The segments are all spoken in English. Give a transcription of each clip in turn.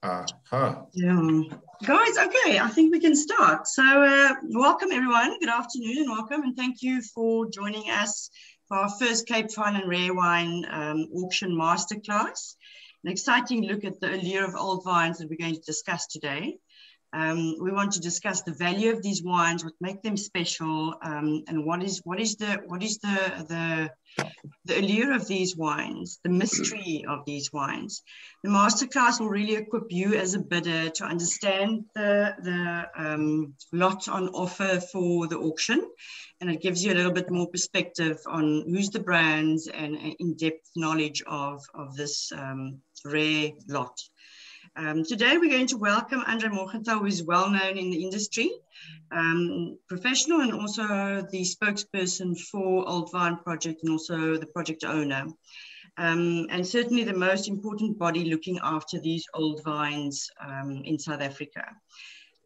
Uh-huh. Yeah. Guys, okay, I think we can start. So welcome everyone. Good afternoon and welcome. And thank you for joining us for our first Cape Fine and Rare Wine Auction Masterclass. An exciting look at the allure of old vines that we're going to discuss today. We want to discuss the value of these wines, what make them special, and what is the allure of these wines, the mystery of these wines. The masterclass will really equip you as a bidder to understand the lot on offer for the auction, and it gives you a little bit more perspective on who's the brands and in-depth knowledge of this rare lot. Today we're going to welcome Andre Morgenthal, who is well known in the industry, professional and also the spokesperson for Old Vine Project and also the project owner. And certainly the most important body looking after these old vines in South Africa.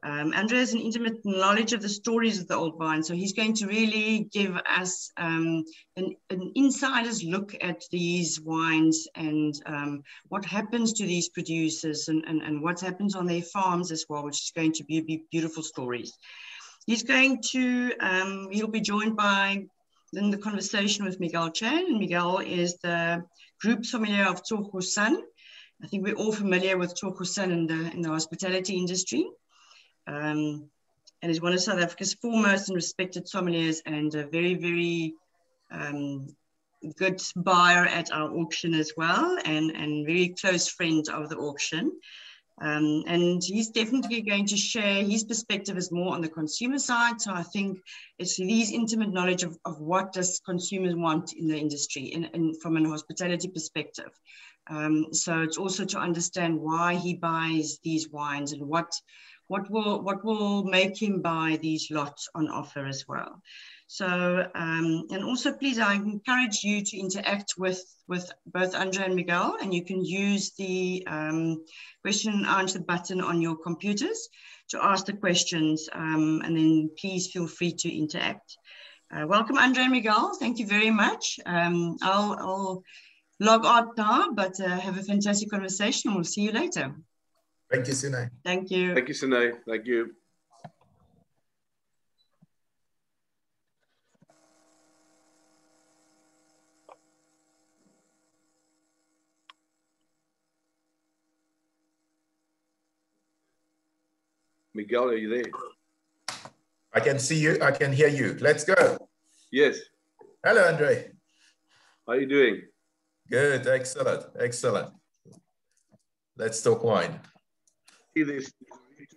Andre has an intimate knowledge of the stories of the old vines, so he's going to really give us an insider's look at these wines and what happens to these producers and what happens on their farms as well, which is going to be beautiful stories. He's going to, he'll be joined by, in the conversation with Miguel Chan, and Miguel is the group sommelier of Tsogo Sun. I think we're all familiar with Tsogo Sun in the hospitality industry. And is one of South Africa's foremost and respected sommeliers and a very, very good buyer at our auction as well, and very close friend of the auction. And he's definitely going to share his perspective is more on the consumer side. So I think it's these intimate knowledge of what does consumers want in the industry and from an hospitality perspective. So it's also to understand why he buys these wines and what will make him buy these lots on offer as well. So, and also please, I encourage you to interact with both Andre and Miguel, and you can use the question and answer button on your computers to ask the questions, and then please feel free to interact. Welcome, Andre and Miguel. Thank you very much. I'll log out now, but have a fantastic conversation. We'll see you later. Thank you, Sinai. Thank you. Thank you, Sinai. Thank you. Miguel, are you there? I can see you. I can hear you. Let's go. Yes. Hello, Andre. How are you doing? Good. Excellent. Excellent. Let's talk wine. There's two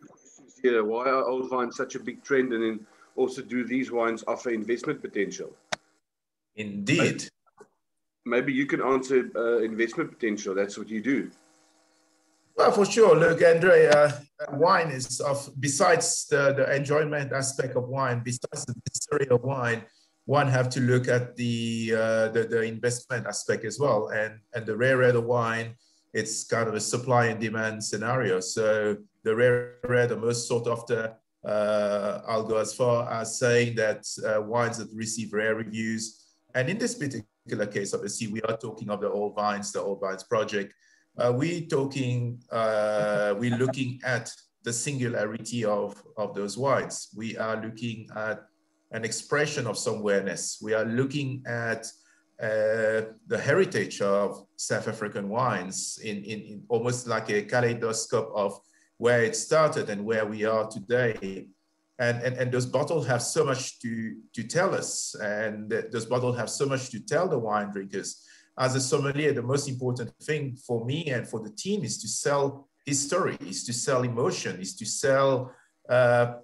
questions here. Why are old wines such a big trend? And then also, do these wines offer investment potential? Indeed. Maybe you can answer investment potential. That's what you do. Well, for sure. Look, Andre, wine is besides the enjoyment aspect of wine, besides the history of wine, one have to look at the investment aspect as well. And the rarer the wine, it's kind of a supply and demand scenario. So the rarer, the most sought after, I'll go as far as saying that wines that receive rare reviews. And in this particular case, obviously, we are talking of the Old Vines project. We're looking at the singularity of those wines. We are looking at an expression of somewhereness. We are looking at the heritage of South African wines in almost like a kaleidoscope of where it started and where we are today. And those bottles have so much to tell us, and those bottles have so much to tell the wine drinkers. As a sommelier, the most important thing for me and for the team is to sell history, is to sell emotion, is to sell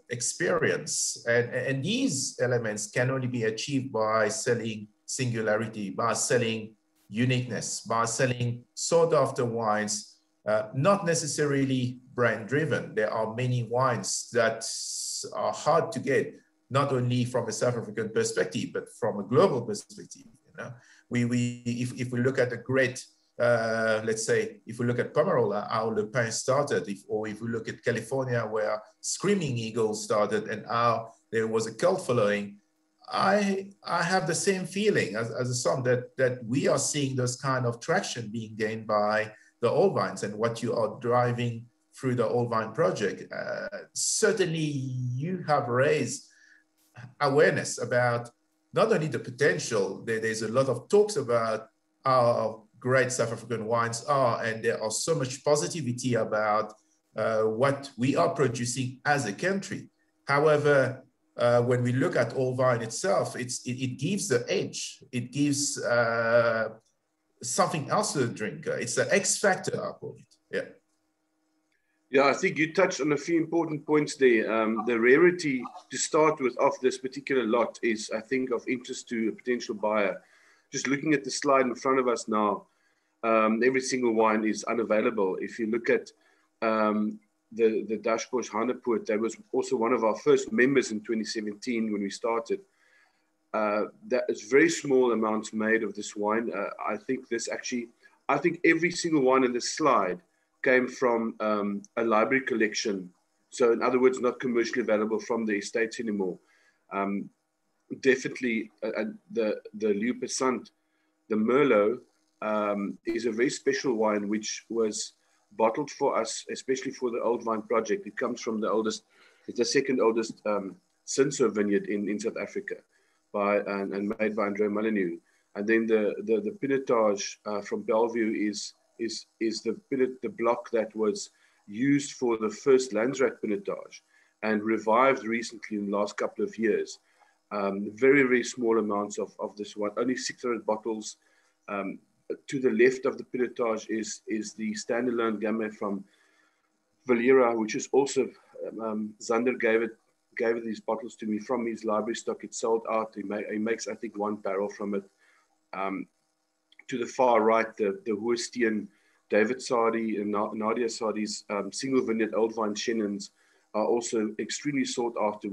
experience. And these elements can only be achieved by selling singularity, by selling uniqueness, by selling sought after wines, not necessarily brand driven. There are many wines that are hard to get, not only from a South African perspective, but from a global perspective. You know, if we look at the great, let's say, if we look at Pomerol, how Le Pen started, or if we look at California, where Screaming Eagle started, and how there was a cult following, I have the same feeling as a son that we are seeing those kind of traction being gained by the old vines, and what you are driving through the Old Vine Project. Certainly you have raised awareness about not only the potential, there's a lot of talks about how great South African wines are, and there are so much positivity about what we are producing as a country. However, when we look at Old Vine itself, it gives the edge. It gives something else to the drinker. It's the X factor, I call it. Yeah. Yeah, I think you touched on a few important points there. The rarity to start with of this particular lot is, I think, of interest to a potential buyer. Just looking at the slide in front of us now, every single wine is unavailable. If you look at the Dashbosh Hanepoort, that was also one of our first members in 2017 when we started. That is very small amounts made of this wine. I think every single wine in this slide came from a library collection. So in other words, not commercially available from the estates anymore. Definitely the Allure, the Merlot, is a very special wine which was bottled for us, especially for the Old Vine Project. It comes from it's the second oldest Cinsault vineyard in South Africa, and made by Andre Morgenthal. And then the Pinotage from Bellevue is the block that was used for the first Landsrack Pinotage and revived recently in the last couple of years. Very, very small amounts of this one, only 600 bottles. To the left of the Pinotage is the standalone Gamay from Valera, which is also, Zander gave these bottles to me from his library stock. It sold out. He makes, I think, 1 barrel from it. To the far right, the Hoestein, David Sadi and Nadia Sadi's single vineyard Old Vine Shennons are also extremely sought after.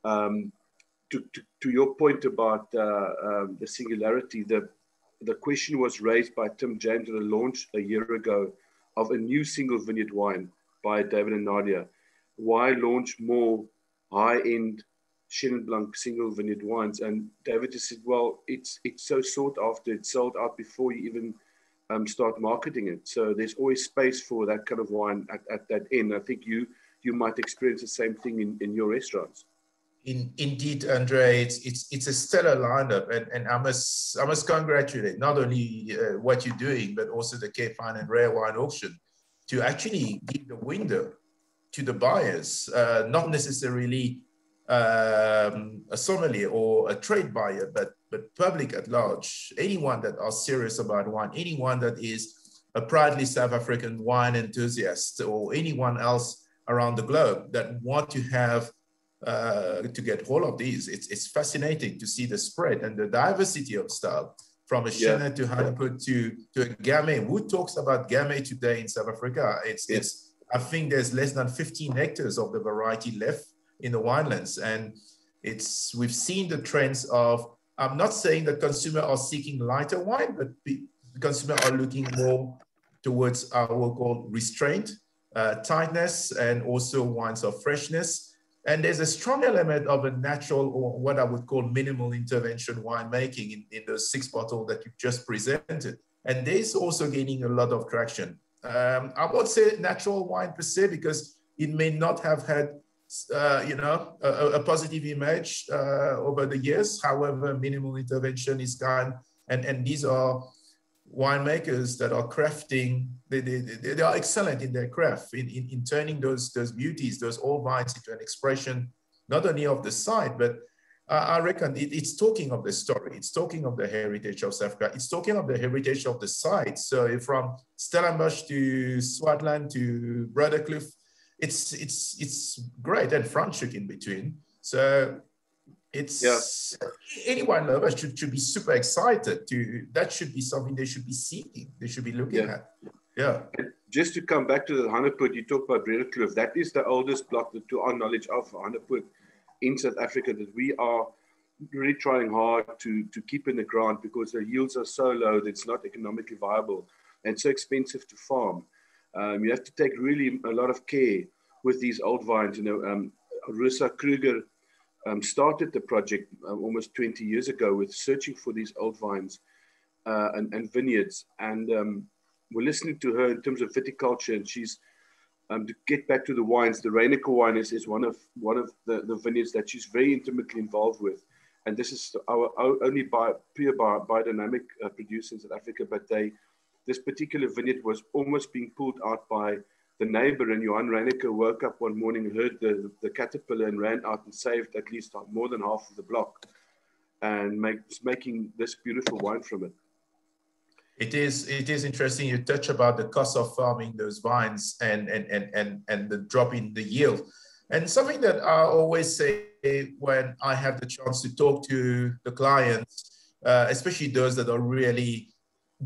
To your point about the singularity, the question was raised by Tim James at a launch a year ago of a new single vineyard wine by David and Nadia. Why launch more high-end Chenin Blanc single vineyard wines? And David just said, well, it's so sought after. It's sold out before you even start marketing it. So there's always space for that kind of wine at that end. I think you might experience the same thing in your restaurants. Indeed, Andre, it's a stellar lineup, and I must congratulate not only what you're doing, but also the Cape Fine and Rare Wine Auction to actually give the window to the buyers, not necessarily a sommelier or a trade buyer, but public at large. Anyone that are serious about wine, anyone that is a proudly South African wine enthusiast, or anyone else around the globe that want to have to get hold of these. It's fascinating to see the spread and the diversity of style, from a Chenin to Hanepoort to a Gamay. Who talks about Gamay today in South Africa? I think there's less than 15 hectares of the variety left in the winelands. And we've seen the trends of, I'm not saying that consumers are seeking lighter wine, but the consumers are looking more towards our called restraint, tightness, and also wines of freshness. And there's a strong element of a natural, or what I would call minimal intervention winemaking in the 6 bottle that you just presented. And this also gaining a lot of traction. I won't say natural wine per se, because it may not have had, a positive image over the years. However, minimal intervention is gone. And these are winemakers that are crafting, they are excellent in their craft, in turning those beauties, those old vines into an expression, not only of the site, but I reckon it's talking of the story. It's talking of the heritage of South Africa. It's talking of the heritage of the site. So from Stellenbosch to Swartland to Brotherkloof, it's great, and Franschhoek in between. So any wine lover should be super excited that should be something they should be seeking, they should be looking at. Yeah. Just to come back to the Hanepoort, you talk about Brotherkloof. That is the oldest block, to our knowledge, of Hanepoort in South Africa, that we are really trying hard to keep in the ground, because the yields are so low that it's not economically viable and so expensive to farm. You have to take really a lot of care with these old vines. Russa Kruger started the project almost 20 years ago with searching for these old vines and vineyards. And we're listening to her in terms of viticulture, and she's To get back to the wines, the Reineke wine is one of the vineyards that she's very intimately involved with, and this is our only pure biodynamic producer in South Africa. But this particular vineyard was almost being pulled out by the neighbor, and Johan Reineke woke up one morning and heard the caterpillar and ran out and saved at least more than half of the block, and making this beautiful wine from it. It is interesting. You touch about the cost of farming those vines and the drop in the yield. And something that I always say when I have the chance to talk to the clients, especially those that are really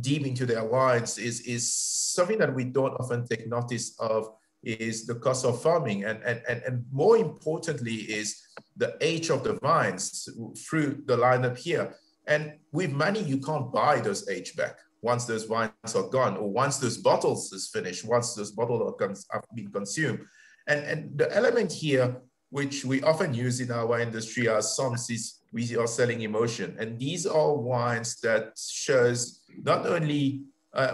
deep into their wines, is something that we don't often take notice of, is the cost of farming. And more importantly is the age of the vines through the lineup here. And with money, you can't buy those age back. Once those wines are gone, or once those bottles is finished, once those bottles have been consumed. And the element here, which we often use in our industry as SOMs, is we are selling emotion. And these are wines that shows not only,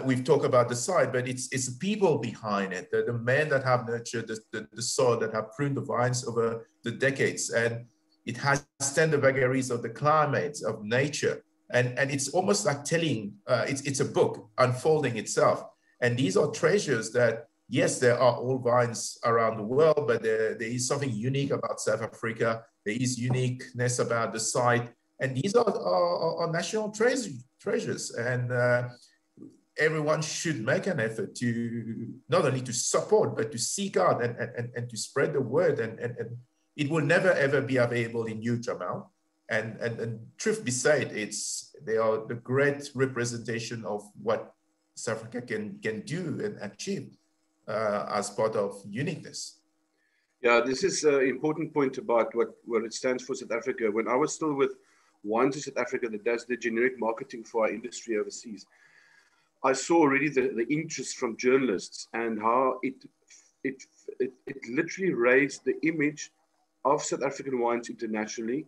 we've talked about the side, but it's the people behind it, the men that have nurtured the soil, that have pruned the vines over the decades. And it has stand the vagaries of the climate, of nature. And it's almost like telling, it's a book unfolding itself. And these are treasures that, yes, there are old vines around the world, but there is something unique about South Africa. There is uniqueness about the site. And these are national treasures. And everyone should make an effort to not only to support, but to seek out and to spread the word. And it will never, ever be available in huge amount. And truth be said, they are the great representation of what South Africa can do and achieve as part of uniqueness. Yeah, this is an important point about what it stands for, South Africa. When I was still with Wines in South Africa that does the generic marketing for our industry overseas, I saw already the interest from journalists and how it literally raised the image of South African wines internationally.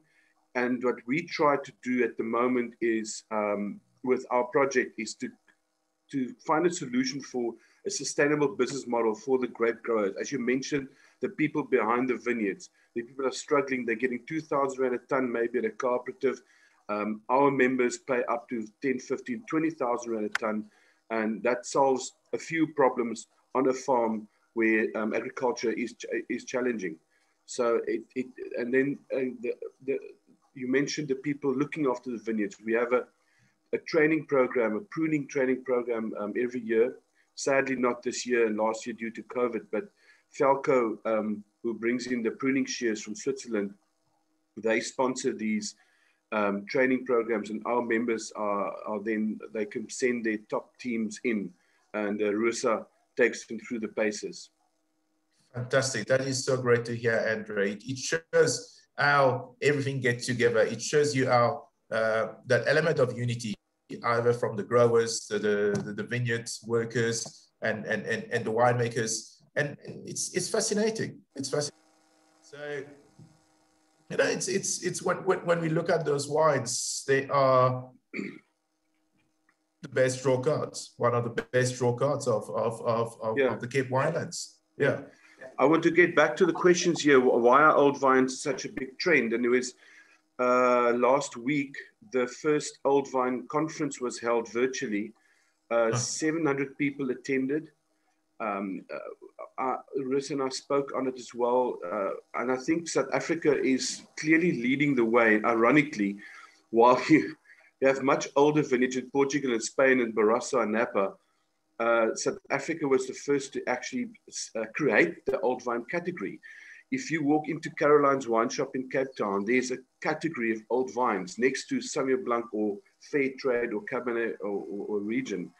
And what we try to do at the moment is, with our project, is to find a solution for a sustainable business model for the grape growers. As you mentioned, the people behind the vineyards, the people are struggling. They're getting 2,000 Rand a ton, maybe at a cooperative. Our members pay up to 10, 15, 20,000 Rand a ton. And that solves a few problems on a farm where agriculture is challenging. So you mentioned the people looking after the vineyards. We have a training program, a pruning training program every year. Sadly, not this year and last year due to COVID, but Falco, who brings in the pruning shears from Switzerland, they sponsor these training programs, and our members are then, they can send their top teams in, and Rusa takes them through the paces. Fantastic. That is so great to hear, Andre. It shows how everything gets together. It shows you how that element of unity, either from the growers, the vineyards workers, and the winemakers, and it's fascinating. It's fascinating. So, you know, it's when we look at those wines, they are the best draw cards. One of the best draw cards of the Cape Winelands. Yeah. I want to get back to the questions here. Why are old vines such a big trend? And it was last week, the first Old Vine conference was held virtually. 700 people attended. Russ and I spoke on it as well. And I think South Africa is clearly leading the way, ironically, while you have much older vineyards in Portugal and Spain and Barossa and Napa. South Africa was the first to actually create the old vine category. If you walk into Caroline's wine shop in Cape Town, there's a category of old vines next to Sauvignon Blanc or Fair Trade or Cabernet or region.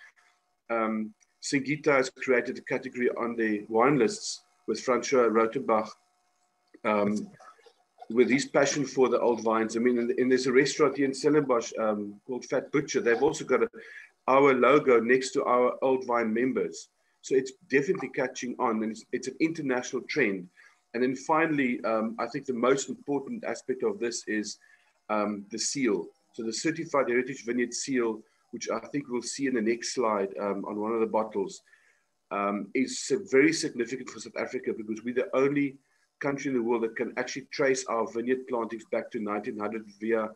Singita has created a category on the wine lists with Francois Rottenbach, with his passion for the old vines. I mean, and there's a restaurant here in Stellenbosch called Fat Butcher. They've also got our logo next to our old vine members. So it's definitely catching on, and it's an international trend. And then finally, I think the most important aspect of this is the seal. So the Certified Heritage Vineyard seal, which I think we'll see in the next slide on one of the bottles. is very significant for South Africa, because we're the only country in the world that can actually trace our vineyard plantings back to 1900 via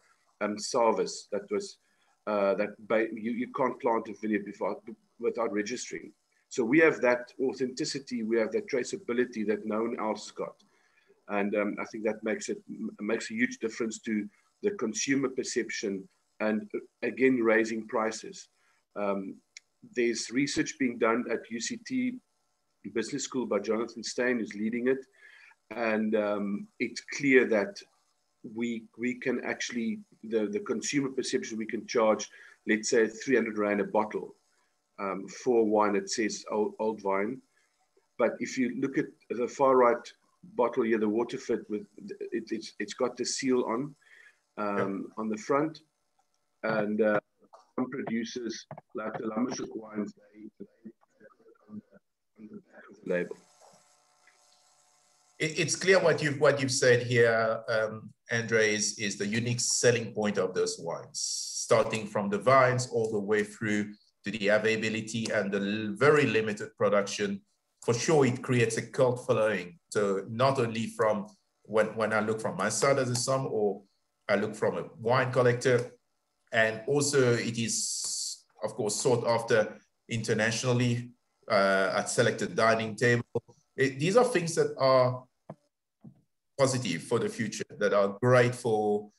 Salvis. That was you can't plant a vineyard without registering. So we have that authenticity, we have that traceability that no one else has got. And I think that makes a huge difference to the consumer perception, and again, raising prices. There's research being done at UCT Business School by Jonathan Stein, who's leading it. And it's clear that we can actually, the consumer perception, we can charge, let's say, 300 Rand a bottle for wine that says old vine. But if you look at the far right bottle here, the Waterford, with it's got the seal on the front, and some producers like the Lammershuk wines, they on the back of the label. It's clear what you've said here, Andre, is the unique selling point of those wines, starting from the vines all the way through to the availability and the very limited production. For sure, it creates a cult following. So not only from when I look from my side as a son, or I look from a wine collector, and also it is, of course, sought after internationally at selected dining table. These are things that are positive for the future, that are great to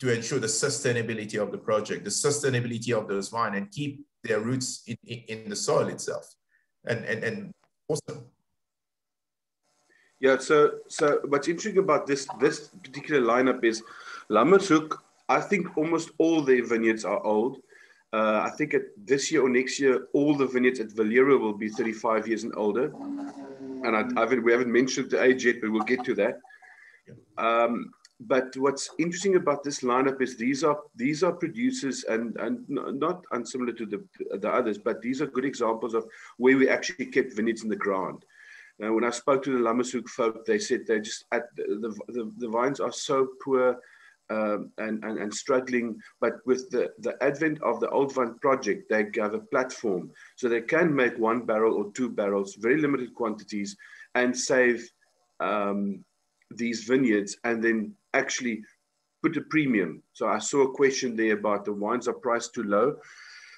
ensure the sustainability of the project, the sustainability of those wines, and keep their roots in the soil itself. And awesome. Yeah, so what's interesting about this particular lineup is Lammerhoek, I think almost all their vineyards are old. I think this year or next year, all the vineyards at Allure will be 35 years and older. And we haven't mentioned the age yet, but we'll get to that. But what's interesting about this lineup is these are producers, and not unsimilar to the others, but these are good examples of where we actually kept vineyards in the ground. Now, when I spoke to the Lammerhoek folk, they said they just the vines are so poor and struggling, but with the advent of the Old Vine project, they have a platform, so they can make 1 barrel or 2 barrels, very limited quantities, and save these vineyards, and then actually put a premium. So I saw a question there about the wines are priced too low.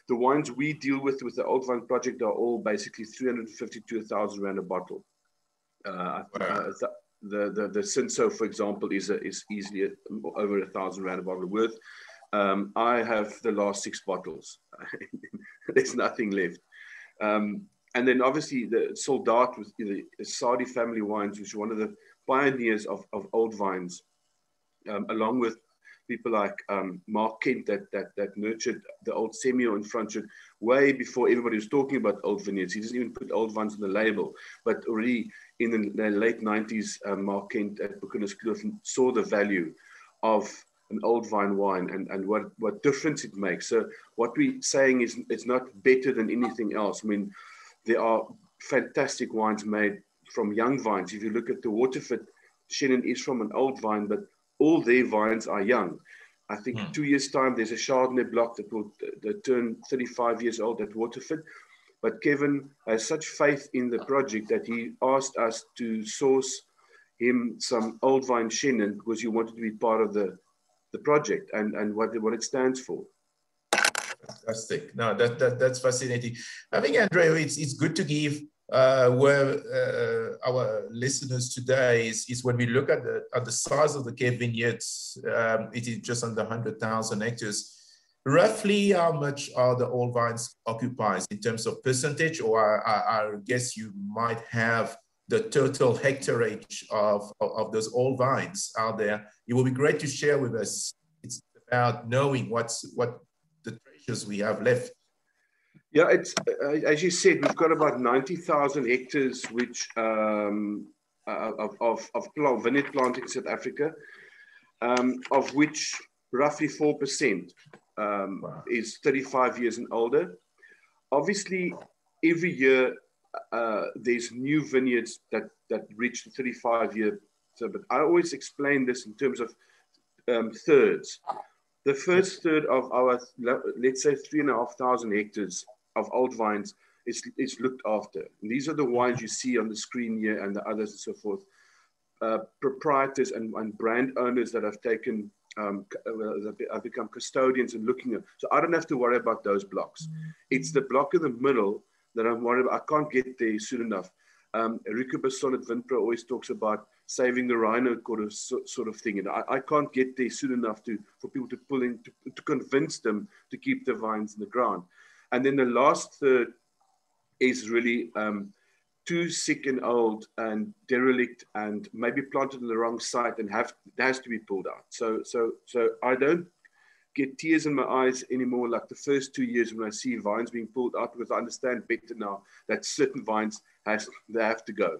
The wines we deal with the Old Vine project are all basically 350 to 1,000 Rand a bottle. The Cinso, for example, is easily over 1,000 Rand a bottle worth. I have the last 6 bottles. There's nothing left. And then obviously the Soldat with the Saudi family wines, which is one of the pioneers of old vines, along with people like Mark Kent that nurtured the old Semio in Franschhoek way before everybody was talking about old vineyards. He doesn't even put old vines on the label, but already in the late 90s, Mark Kent at Buchanan's saw the value of an old vine wine and what difference it makes. So what we're saying is it's not better than anything else. I mean, there are fantastic wines made from young vines. If you look at the Waterford, Shannon is from an old vine, but all their vines are young. I think 2 years' time, there's a Chardonnay block that will turn 35 years old at Waterford. But Kevin has such faith in the project that he asked us to source him some old vine Shannon because he wanted to be part of the project and what it stands for. Fantastic. No, that's fascinating. I think, Andre, it's good to give where our listeners today is when we look at the size of the Cape Vineyards, it is just under 100,000 hectares. Roughly how much are the old vines occupies in terms of percentage, or I guess you might have the total hectareage of those old vines out there. It will be great to share with us. It's about knowing what the treasures we have left. Yeah, it's as you said, we've got about 90,000 hectares, which of vineyard planting in South Africa, of which roughly 4% is 35 years and older. Obviously, every year there's new vineyards that reach the 35-year. So, but I always explain this in terms of thirds. The first third of our, let's say, 3,500 hectares of old vines it's looked after. And these are the wines you see on the screen here and the others and so forth. Proprietors and brand owners that have taken, have become custodians and looking at. So I don't have to worry about those blocks. It's the block in the middle that I'm worried about. I can't get there soon enough. Rico Besson at Vinpro always talks about saving the rhino sort of thing. And I can't get there soon enough for people to pull in, to convince them to keep the vines in the ground. And then the last third is really too sick and old and derelict and maybe planted on the wrong site and has to be pulled out. So I don't get tears in my eyes anymore like the first 2 years when I see vines being pulled out, because I understand better now that certain vines they have to go.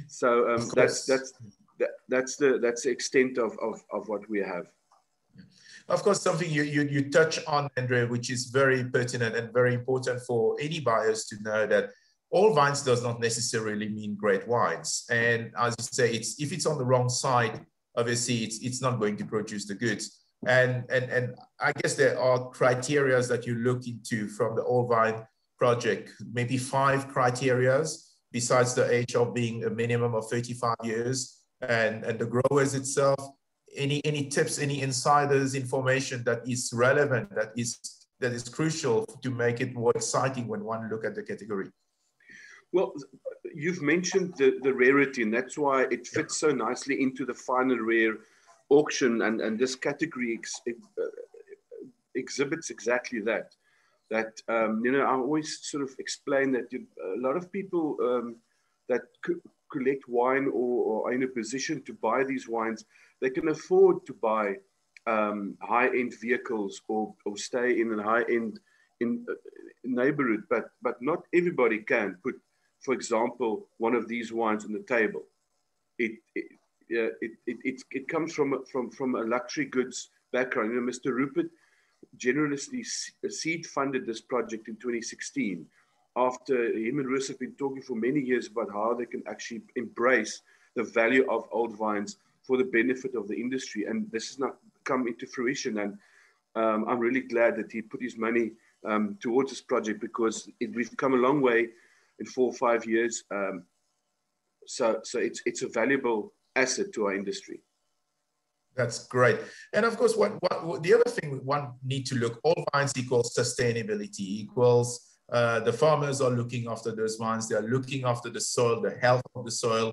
So that's the extent of what we have. Of course, something you touch on, Andre, which is very pertinent and very important for any buyers to know, that all vines does not necessarily mean great wines. And as you say, if it's on the wrong side, obviously it's not going to produce the goods. And I guess there are criteria that you look into from the All Vine project, maybe 5 criteria, besides the age of being a minimum of 35 years and the growers itself. Any tips, any insiders information that is relevant, that is crucial to make it more exciting when one look at the category? Well, you've mentioned the rarity, and that's why it fits so nicely into the final rare auction, and this category exhibits exactly that. You know, I always sort of explain that a lot of people that collect wine or are in a position to buy these wines, they can afford to buy high-end vehicles or stay in a high-end neighborhood, but not everybody can put, for example, one of these wines on the table. It comes from a luxury goods background. You know, Mr. Rupert generously seed funded this project in 2016 after him and Russ have been talking for many years about how they can actually embrace the value of old vines for the benefit of the industry. And this has not come into fruition. And I'm really glad that he put his money towards this project, because we've come a long way in 4 or 5 years. So it's a valuable asset to our industry. That's great. And of course, the other thing one need to look, all vines equals sustainability, equals the farmers are looking after those vines. They are looking after the soil, the health of the soil.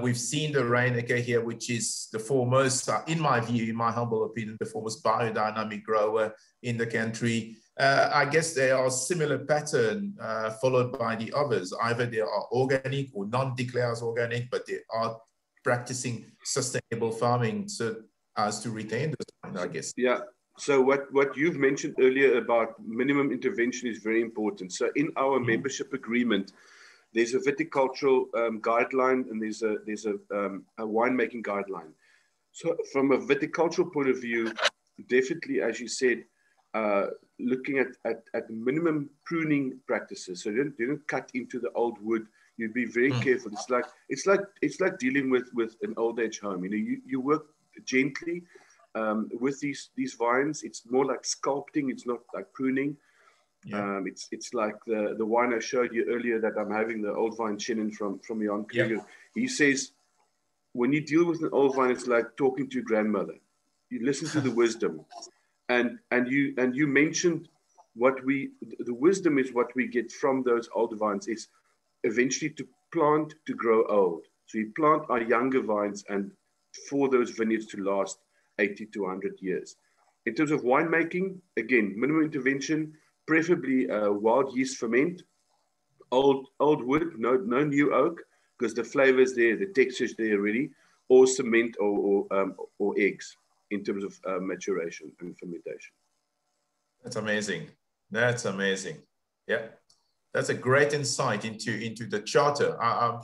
We've seen the Reineke here, which is the foremost, in my view, in my humble opinion, the foremost biodynamic grower in the country. I guess there are similar pattern followed by the others. Either they are organic or non-declared as organic, but they are practicing sustainable farming so as to retain those, I guess. Yeah. So what you've mentioned earlier about minimum intervention is very important. So in our membership agreement, there's a viticultural guideline, and there's a winemaking guideline. So from a viticultural point of view, definitely, as you said, looking at minimum pruning practices. So you don't cut into the old wood. You'd be very careful. It's like dealing with an old age home. You know, you work gently with these vines. It's more like sculpting. It's not like pruning. Yeah. It's like the wine I showed you earlier that I'm having, the old vine Chenin from Jan Krieger. Yeah. He says, when you deal with an old vine, it's like talking to your grandmother. You listen to the wisdom, and you mentioned the wisdom is what we get from those old vines is eventually to plant to grow old. So you plant our younger vines and for those vineyards to last 80 to 100 years. In terms of winemaking, again, minimum intervention, preferably wild yeast ferment, old wood, no new oak, because the flavor's there, the texture's there already, or cement or eggs in terms of maturation and fermentation. That's amazing. That's amazing. Yeah. That's a great insight into the charter,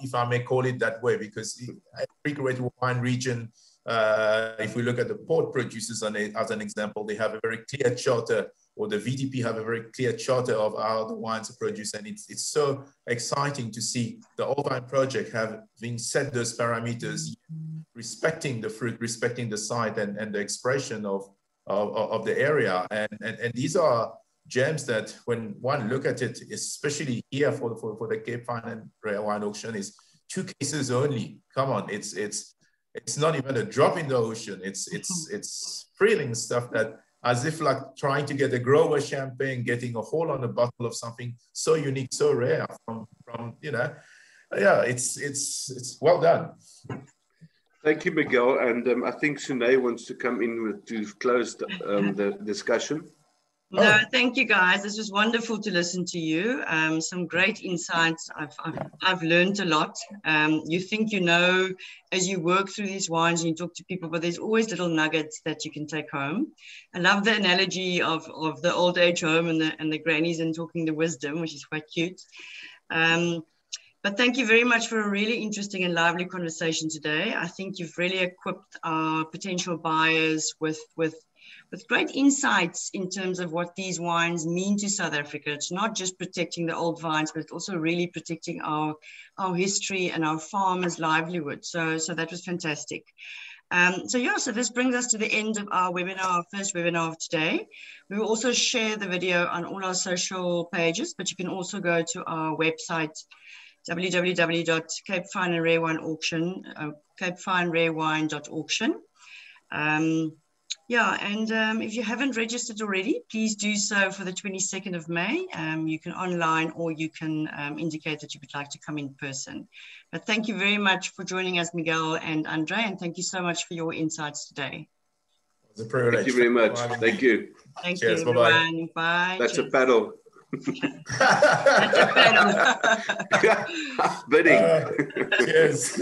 if I may call it that way, because every great wine region, if we look at the port producers as an example, they have a very clear charter, or the VDP have a very clear charter of how the wines are produced. And it's so exciting to see the All Vine project having set those parameters, respecting the fruit, respecting the site and the expression of the area. And these are gems that when one look at it, especially here for the Cape Fine and Rare Wine auction, is 2 cases only. Come on, it's not even a drop in the ocean. It's thrilling stuff that, as if like trying to get a grower champagne, getting a hole on a bottle of something so unique, so rare from you know, yeah, it's well done. Thank you, Miguel. And I think Sune wants to come in to close the discussion. No, thank you guys. This was wonderful to listen to you. Some great insights. I've learned a lot. You think you know as you work through these wines and you talk to people, but there's always little nuggets that you can take home. I love the analogy of the old age home and the grannies and talking the wisdom, which is quite cute. But thank you very much for a really interesting and lively conversation today. I think you've really equipped our potential buyers with great insights in terms of what these wines mean to South Africa. It's not just protecting the old vines, but it's also really protecting our history and our farmers' livelihood. So that was fantastic. So this brings us to the end of our webinar, our first webinar of today. We will also share the video on all our social pages, but you can also go to our website, www.capefineandrarewine.auction, capefinerarewine.auction. If you haven't registered already, please do so for the 22nd of May. You can online, or you can indicate that you would like to come in person. But thank you very much for joining us, Miguel and Andre, and thank you so much for your insights today. It was a privilege. Thank you very much. Thank you. Thank Cheers, you, everyone. Bye. That's Cheers. a paddle. That's a paddle. Bidding. Cheers.